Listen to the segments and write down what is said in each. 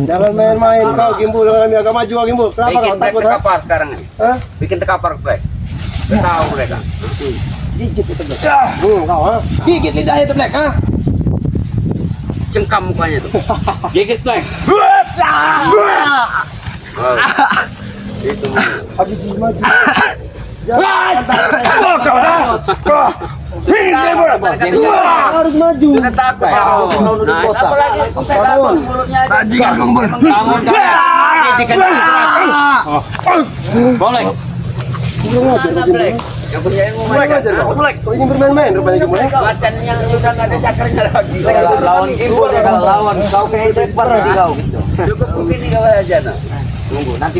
Jangan main-main kau Gimbul dengan kami agak maju Gimbul. Kenapa kau takut? Tekapar sekarang ini. Hah? Bikin tekapar Black. Tahu mereka. Gigit itu Black. Kau ha? Gigit lidah itu Black ha? Cengkam mukanya tuh. Gigit Black. Itu Habis maju. Harus maju. sudah takut. Nah, apalagi Bangun. bajingan Gimbul. Boleh. Black. Yang punya ilmu Black. Kau ingin bermain-main rupanya Gimbul. macan yang sudah nggak ada cakarnya lagi. Lawan Gimbul ya, kalau lawan kau kayak Blackbar di kau gitu. Cukup begini kau aja nah. Tunggu nanti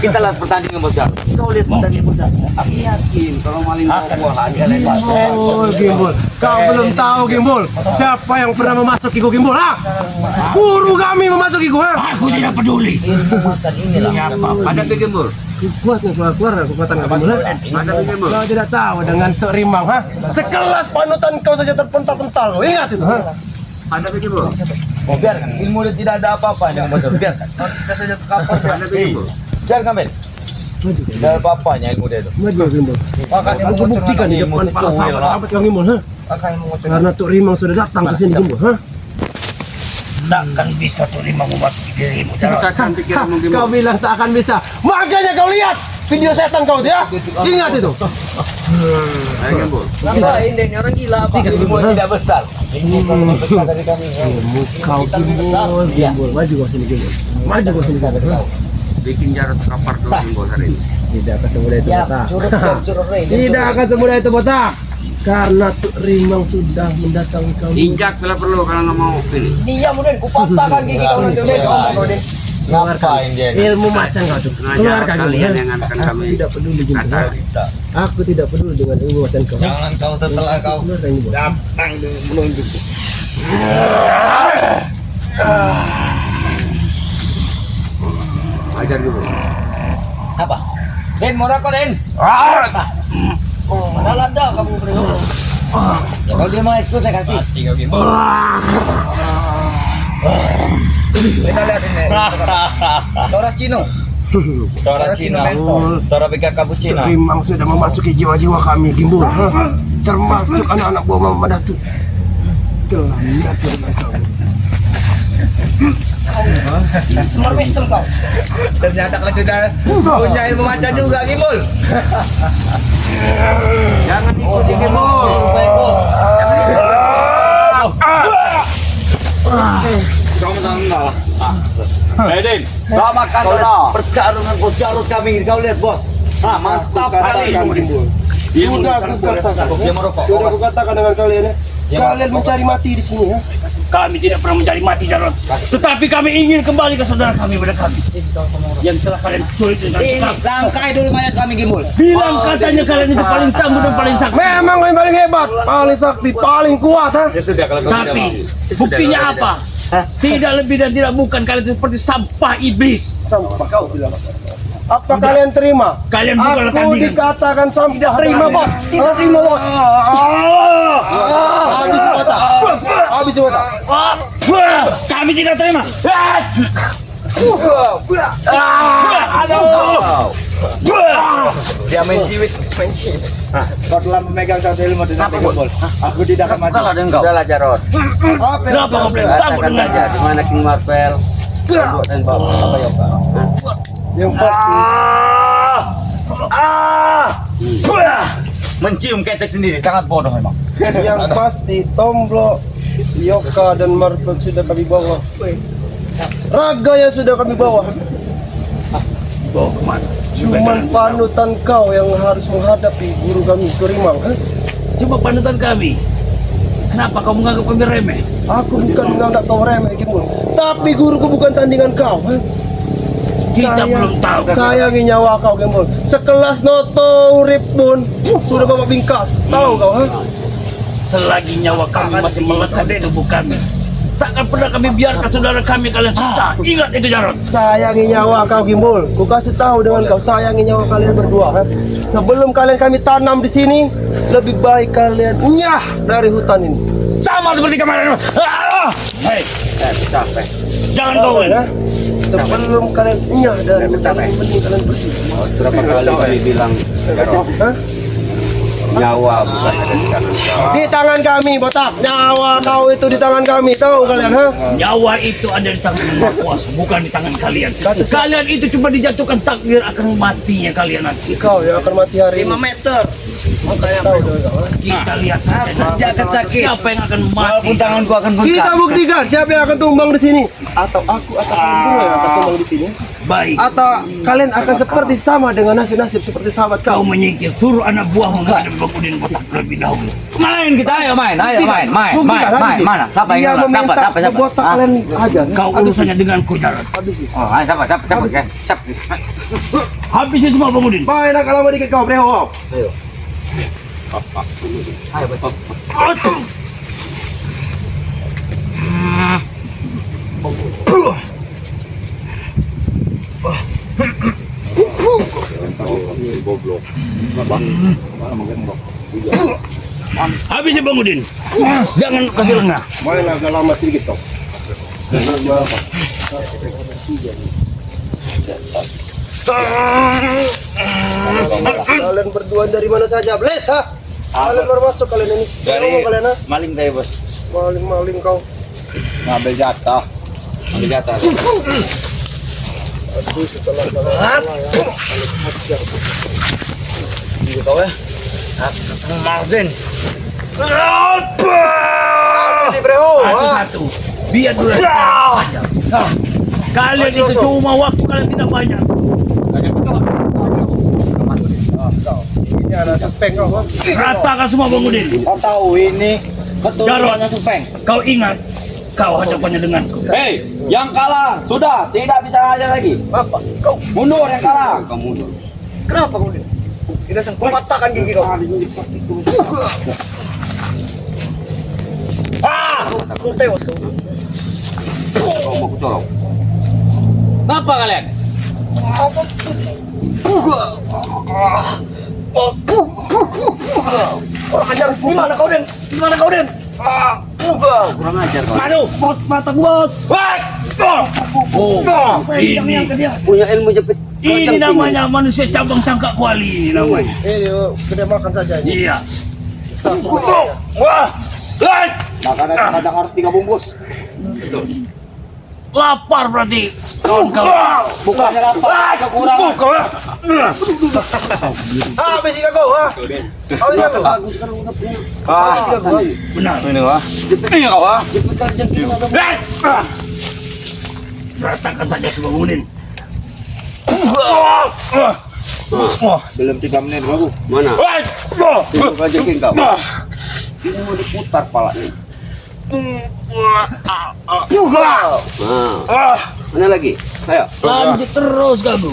kita lihat pertandingan Bos Jarod. Kau lihat pertandingan Bos Jarod. Aku yakin kalau maling buah-buahan kalian Oh Gimbul, kau belum tahu Gimbul. Siapa yang pernah memasukiku Gimbul? Ha? Guru kami memasukiku ha? Aku tidak peduli. Siapa? ada Gimbul. Kuatnya keluar kekuatan Gimbul. Ada Gimbul. Kau tidak tahu dengan Tok Rimang ha? Sekelas panutan kau saja terpental-pental. Kau ingat itu ha? Ada Gimbul. Oh, biarkan. Ilmu dia tidak ada apa-apa dengan Bos Jarod. Biarkan. Kita saja tekapar ada Gimbul. Biarkan Ben. Tidak ada apa-apanya ilmu dia itu. Maju Gimbul. Makanya Aku buktikan di depan para sahabat-sahabat kau Gimbul ha? Karena Tok Rimang sudah datang ke sini Gimbul ha? Takkan bisa terima memasuki dirimu Jarod. Susahkan pikiranmu Kau Gimbul. bilang tak akan bisa. Makanya kau lihat video setan kau itu ya. Ingat itu. Ayo Gimbul. Kirain dia orang gila apa? Ilmu tidak besar. Ilmu kalau besar dari kami. Kau Gimbul, Gimbul. Maju kau sini Gimbul. Maju kau sini Gimbul. Bikin jarak tekapar dulu Gimbul hari ini. Tidak akan semudah itu botak. Curut Tidak akan semudah itu botak. Karena Tok Rimang sudah mendatangi kau. Injak bila perlu kalau nggak mau ini. Dia mungkin kupatahkan gigi kau nanti udah. Ngapain dia? Ilmu macan kau tuh. Sengaja Keluarkan kalian Gimbul. yang akan Aku kami tidak peduli Gimbul. kata. Aku tidak peduli dengan ilmu macan kau. Jangan kau setelah kau Keluarkan Gimbul. datang menunjuk. Ajar Gimbul. Apa? Den, mau rokok Den? Mana lada kamu beri rokok? Ya kalau dia mau itu saya kasih. Tinggal Gimbul. Kita lihat ini. Tora Cino. Tora Cino. Tora Bika Cappuccino. Tok Rimang sudah memasuki jiwa-jiwa kami Gimbul. Termasuk anak-anak buah Mama Datu. Telah menyatu dengan kau. Semua misal kau. Ternyata kau sudah punya ilmu macan juga Gimbul. Jangan ikuti Gimbul. Kamu tahu Edin, Sama kata. pertarungan Bos Jarod kami, kau lihat bos. Ah, mantap sekali. Sudah aku katakan. Dia merokok. Sudah aku katakan dengan kalian ya. Kalian mencari mati di sini ya. Kami tidak pernah mencari mati Jarod, tetapi kami ingin kembali ke saudara kami pada kami yang telah kalian culik dengan Ini susah. langkai dulu mayat kami Gimbul. Bilang katanya kalian itu paling tangguh dan paling sakti. Memang kalian paling hebat, paling sakti, paling kuat ha. Ya sudah kalau kau Tapi buktinya apa? Tidak lebih dan tidak bukan kalian itu seperti sampah iblis. Sampah kau bilang. Apa kalian terima? Kalian bukanlah Aku tandingan. dikatakan sampah. Tidak terima bos. Tidak terima bos. Habis botak. Habis botak. Kami tidak terima. Aduh. Dia main jiwit. Kau telah memegang satu ilmu dengan Gimbul. Aku tidak akan mati. Kalah dengan kau. Udahlah Jarod. Kenapa kau bilang campur Katakan dengan saja di mana King Marvel. Buat dan bawa apa ya Pak? Yang pasti Mencium ketek sendiri sangat bodoh memang. yang pasti Tomblo, Yoka dan Marvel sudah kami bawa. Raga yang sudah kami bawa. bawa kemana? Cuman panutan kau yang harus menghadapi guru kami Tok Rimang. Coba panutan kami. Kenapa kau menganggap kami remeh? Aku bukan menganggap kau remeh Gimbul, tapi guruku bukan tandingan kau. Kita belum tahu. Sayangi nyawa kau Gimbul. Sekelas Noto Urip pun sudah bawa bingkas. Tahu kau Selagi nyawa kami masih melekat di tubuh kami, takkan pernah kami biarkan saudara kami kalian susah. Ingat itu Jarod. Sayangi nyawa kau Gimbul. Ku kasih tahu dengan kau, sayangi nyawa kalian berdua. Sebelum kalian kami tanam di sini, lebih baik kalian nyah dari hutan ini. Sama seperti kemarin. Hei, Capek. Jangan kau. Nah, sebelum kalian nyah dari hutan ini, mending kalian bersih. Berapa kali kami bilang Hah? nyawa bukan ada di tangan kau. Di tangan kami, botak. Nyawa kau itu di tangan kami, tahu kalian, ha? Nyawa itu ada di tangan Yang Maha Kuasa, bukan di tangan kalian. Kalian itu cuma dijatuhkan takdir akan matinya kalian nanti. Kau yang akan mati hari ini. 5 meter. Tahu dong, kau, ha? Kita lihat saja. Dia akan sakit. Siapa yang akan mati? Walaupun tanganku akan bengkak. Kita buktikan siapa yang akan tumbang di sini. Atau aku atau kalian berdua yang akan tumbang di sini. Baik. Atau kalian akan seperti sama dengan nasib-nasib seperti sahabat Kau kau. menyingkir, suruh anak buahmu menghadap Bang Udin botak terlebih dahulu. Main kita, ayo main. Buktikan, habisi. Mana? Siapa Dia yang meminta botak Ah. kalian ajar. Kau urusannya denganku, Jarod. Habisi. Oh, ayo siapa? Habisi semua Bang Udin. Main nak lama dikit kau, breho. Habisi Bang Udin. Jangan kasih lengah. Main agak lama sedikit kau. Kalian berdua dari mana saja? Bles, ha? Kalian baru masuk kalian ini. Ngomong kalian, ha? maling tadi bos. Maling-maling kau. Ngambil jatah. Aduh, setelah kalian Kau ya. Martin. si breho, ha? Satu-satu. Biar dulu. Kalian itu cuma waktu kalian tidak banyak. Ini ada sepeng kau, ha? Ratakan semua Bang Udin. Kau tahu ini keturunannya Supeng. Kau ingat, kau hadapannya denganku. Hei, yang kalah sudah tidak bisa ajar lagi. Apa? Kau Mundur yang kalah. kenapa kau? Tidak sempat patahkan gigi kau. Kau tewas kau. Apa kalian? Orang ajar, di mana kau Den? Di mana kau Den? Kurang ajar kau. Aduh, bos mata bos. Oh, ini Punya ilmu jepit. ini namanya manusia cabang cangkak kuali ini namanya. Gede makan saja ini. Iya. Satu. Wah, Makanan kadang harus 3 bungkus. lapar berarti kawan-kawan. Bukannya lapar, kekurangan. Habis ikan kau, ha? Habis ikan kau. Habis ikan kau. Benar. Ini wah. Ini kau wah. Ratakan saja semua Udin. Belum 3 menit bagus. Mana? Itu kajekin kau. Ini mau diputar palanya. Mana lagi? Ayo. Lanjut terus kamu.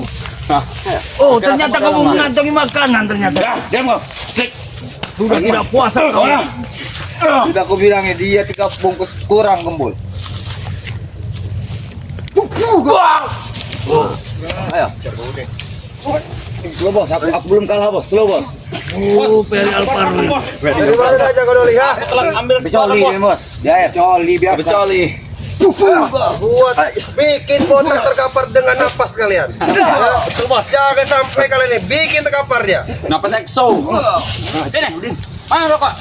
Oh, ternyata kamu mengantongi makanan ternyata. Diam kau. Sudah tidak puasa kau. Sudah aku bilangnya dia 3 bungkus kurang gembul. Ayo. Slow bos, aku belum kalah bos, slow bos. Oh, Peri Alvaro. Dari mana saja kau Doli, ha? Becoli ini bos. Dia becoli biasa. Becoli. Buat bikin botak terkapar dengan napas kalian. Jangan sampai kalian ini bikin terkapar dia. Napas exo. Sini. Mana rokok?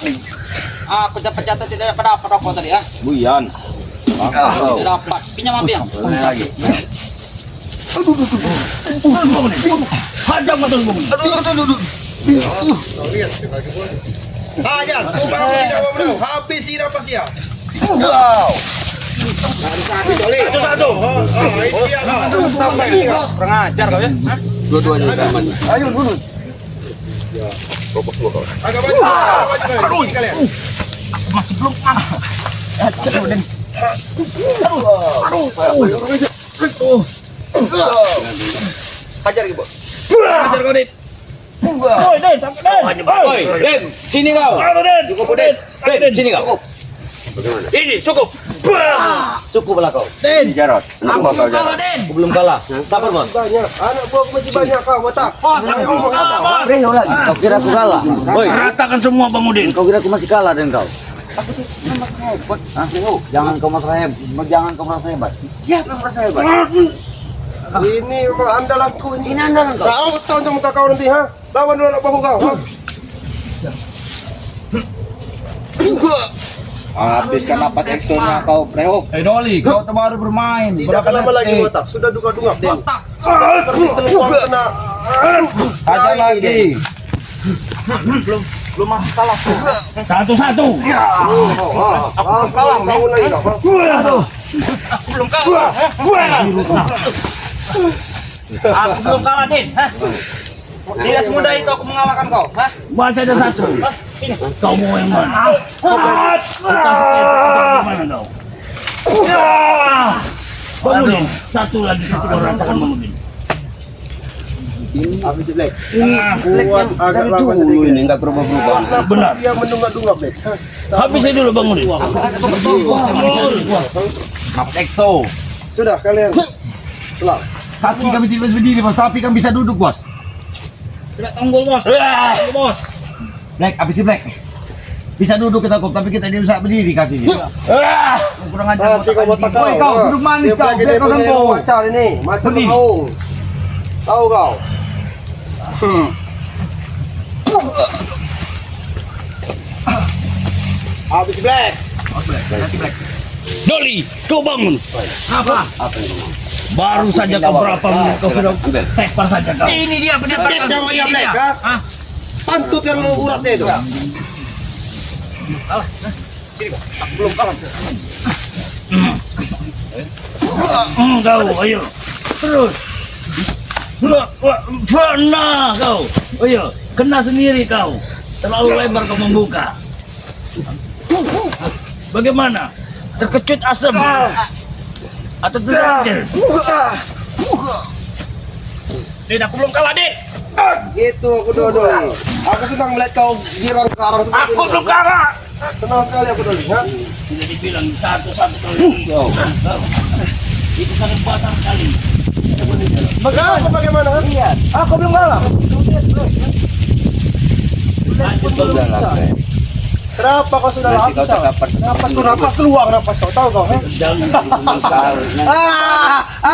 Aku catat tidak dapat rokok tadi ya. Buyan. Tidak dapat. Pinjam ambil. Lagi. Hadam atau semua. Aduh. Lihat. Hajar, buka aku tidak mau menang. Habisi napas dia. Wow. Satu. Ini dia kau. Kurang ajar kau ya. Dua-duanya aman. Ayo bunuh. Agak maju. Di sini kalian. Masih belum Hajar ibu. Ajar kau dit. Oi, Den, sampai Den. Oi, Den, sini kau. Halo, Den. Cukup Den. Den, sini kau. Bagaimana? Ini cukup. Cukup lah kau. Den. Jarot. Kenapa kau Jarot? Aku belum kalah. Sabar bos. Banyak. Anak buahku masih banyak kau, botak. Bos, aku belum kalah, Bos. Kau kira aku kalah? Oi, Ratakan semua Bang Udin. kau kira aku masih kalah dengan kau? Aku tidak merasa hebat. Jangan kau merasa hebat. Siapa yang merasa hebat? Ini memang andalanku ini. Ini andalan kau. Kau tahu untuk muka kau nanti, ha? Lawan dulu anak bahu kau, ha? Habiskan napas eksonya kau, Preo. Doli, kau baru bermain. Tidak lama lagi botak, sudah dungak-dungak deh. Seperti seluar kena. Saja lagi deh. lagi. Belum masuk kalah. Satu-satu. Salah, bangun lagi kau. Aku belum kalah. Aku belum kalah, Din. Hah? Tidak semudah itu aku mengalahkan kau. Hah? Masih ada satu. Sini. Kau mau yang mana? Mana kau? Bangunin. Satu lagi satu orang akan bangunin. Habis Black. Buat agak lama Dulu sedikit. ini enggak berubah-ubah. Benar. Dia mendungak-dungak Black. Habisin dulu bangunin. Napas ekso. Sudah kalian. Pulang. Kaki kami tidak berdiri, Bos, tapi kami bisa duduk, Bos. Tidak tanggul, Bos. Tanggul, Bos. Black, habis Black. Bisa duduk kita kok, tapi kita tidak bisa berdiri kakinya. Kurang ajar. Nanti kau botak kau. Kau duduk manis kau, Dia Black, kau punya kau. pacar ini. Macam Berdiri. kau. Tahu kau. Habis Black. Doli, kau bangun. Apa? Baru saja kau berapa menit kau sudah Ambil. tepar saja kau. Ini dia penyebab. Cek sama ya Black. Hah? Ha? Pantut kan lu uratnya itu. Kau, ayo. Terus. Pernah kau. Ayo, kena sendiri kau. Terlalu lebar kau membuka. Bagaimana? Terkejut asam? Atau terkejut? Din, aku belum kalah, Din. Gitu aku doi. Aku senang melihat kau girang ke arah seperti Aku ini. belum kalah. Senang sekali aku doi. Ha? Tidak dibilang satu-satu kali. Itu sangat basah sekali. Bagaimana? Iya. Aku belum kalah. Lanjut kau. Kenapa kau sudah Nanti kau habis? tak dapat. Napas kau napas luang napas kau tahu kau? Ha?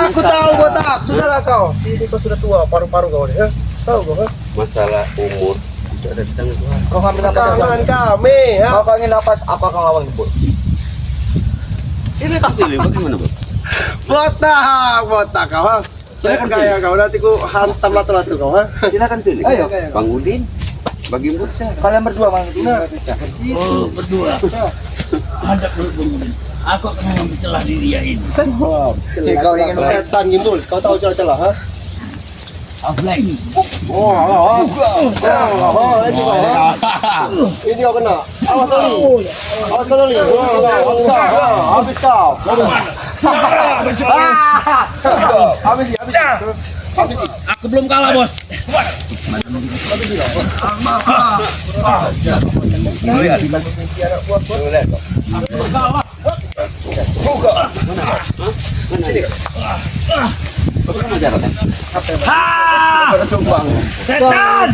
Aku tahu botak. Sudahlah kau. Sini kau sudah tua, paru-paru kau ni. Ha? Tahu kau? Ha? Masalah umur itu ada di tangan Tuhan. Kau ambil napas tangan kami. Ha? Kau ingin napas, apa kau lawan jemput? Silakan pilih, bagaimana, Bos? Botak kau. Ha? Jangan gaya kau. Nanti ku hantam latu-latu kau. Ha? Silakan pilih. Ayo. Bang Udin, bagi Musa. Kalian berdua mang. Oh, berdua. Hadap dulu bangunin. Aku akan mengambil celah di dia ini. Kau ingin setan gimbul. Kau tahu celah-celah. Ha? Black. Ini kau kena. Awas tali. Awas kau tali. Habis kau. Habis. Aku belum kalah, Bos. Bagaimana caranya? Ha! Pada tumbang. Setan!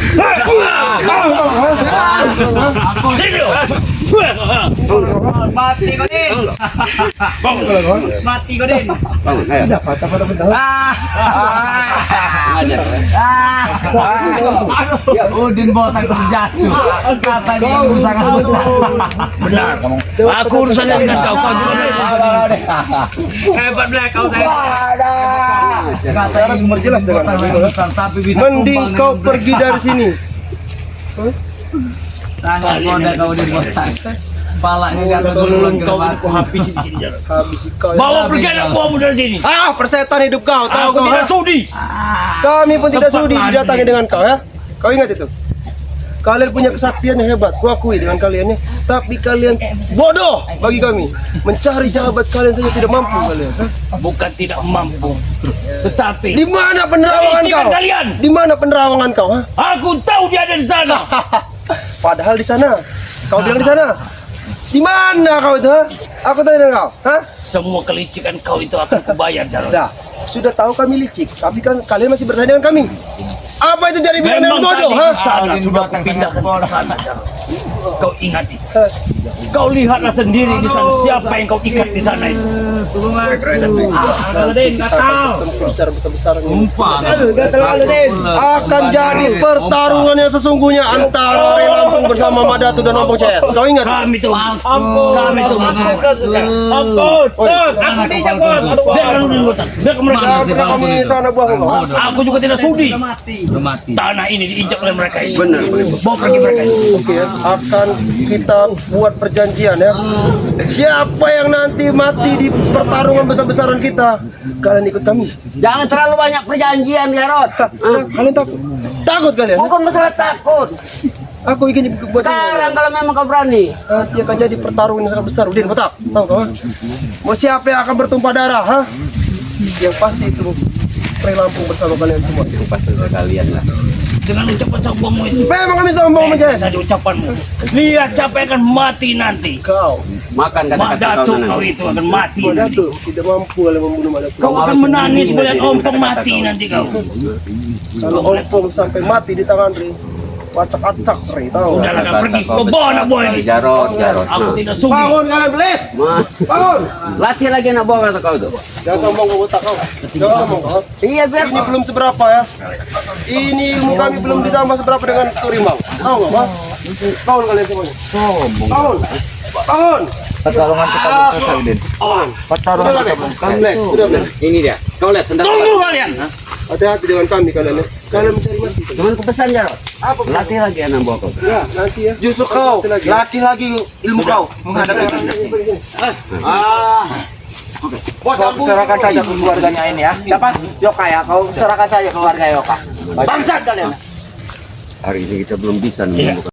Kau kena. Mati kau, Din. Mati kau, Din. Bangun, ayo. Ya Udin botak terjatuh. Katanya sangat besar. Benar. Aku urusannya dengan kau. Kau juga. Hebat Black kau saya. Katanya umur jelas dengan tapi bisa Mending kau pergi dari sini. Sangat koda kau Udin botak. Palanya Kau jatuh duluan ke kau batu. habis di sini. Jar. Habis kau. Bawa pergi anak buahmu dari sini. Persetan hidup kau. Tahu Aku kau? tidak sudi. Kami pun tidak Tepat sudi mati. didatangi dengan kau ya. Kau ingat itu? Kalian punya kesaktian yang hebat, kuakui dengan kalian ya. Tapi kalian bodoh bagi kami. Mencari sahabat kalian saja tidak mampu kalian. Hah? Bukan tidak mampu, tetapi Di mana penerawangan keicikan kau? kalian. Di mana penerawangan kau? Ha? Aku tahu dia ada di sana. Padahal di sana. Kau bilang di sana. Di mana kau itu? Ha? Aku tanya kau, hah? Semua kelicikan kau itu akan kubayar, Jarod. Dah, sudah tahu kami licik, tapi kan kalian masih bertanya dengan kami. Apa itu jadi bilang yang Memang bodoh, tadi ha? di sana sudah kupindahkan ke sana, Jarod. Kau ingat itu. Kau lihatlah sendiri di sana siapa yang kau ikat di sana itu. Tempur secara besar-besaran. Akan jadi pertarungan yang sesungguhnya antara Ray Lampung bersama Madatu dan Ompong CS. Kau ingat? Kami tuh, kami tuh. Ampun, bos, aku tidak bos. Biarkan dulu, biarkan mereka. Kenapa kami sana buah kau? Aku juga tidak sudi. Udah mati. Tanah ini diinjak oleh mereka ini. Benar. Bawa pergi mereka ini. Oke, akan kita buat perjanjian ya. Siapa yang nanti mati di pertarungan besar-besaran kita, kalian ikut kami. Jangan terlalu banyak perjanjian, Jarod. Kalian takut? Takut kalian? Bukan masalah takut. Aku ingin buat Sekarang kalau memang kau berani, nanti akan jadi pertarungan yang sangat besar. Udin, kau tahu kau? Mau siapa yang akan bertumpah darah? Ha? Yang pasti itu Ray Lampung bersama kalian semua. Dengan ucapan sombongmu itu. Memang kami sombong menjadi. Tadi ucapanmu. Lihat siapa yang akan mati nanti. Kau, makan kata-kata Madatu kau itu akan mati nanti. Madatu tidak mampu kalian membunuh Madatu. Kau akan menangis melihat Ompong mati nanti kau. Kalau Ompong sampai mati di tangan Ray, acak-acak Ray, tahu? Udahlah kau pergi. Kau bawa anak buah ini. Jarod. Aku tidak sudi. Bangun kalian, Belis! Bangun! Latih lagi anak buah kata kau itu. Jangan sombong kau, botak kau. Jangan sombong kau. Iya, biar Ini belum seberapa ya. Ini ilmu kami belum ditambah seberapa dengan Turimau. Tahu nggak, Bang? Bangun kalian semuanya. Bangun. Bangun. Pertarungan kita berkata, Udin. Pertarungan Udah, kita Bang. berkata. Black, udah, Black. ini dia. Kau lihat sendal. Tunggu kalian. Hati-hati dengan kami kalian ya. Kalian mencari mati. Cuman ku pesan, Jarod. Apa? Latih lagi anak buah kau. Ya, nanti ya. Justru kau, latih lagi ilmu kau menghadapi kau serahkan saja ke keluarganya ini ya. Siapa? Yoka ya. Kau serahkan saja keluarga Yoka. Bangsat kalian. Hari ini kita belum bisa menemukan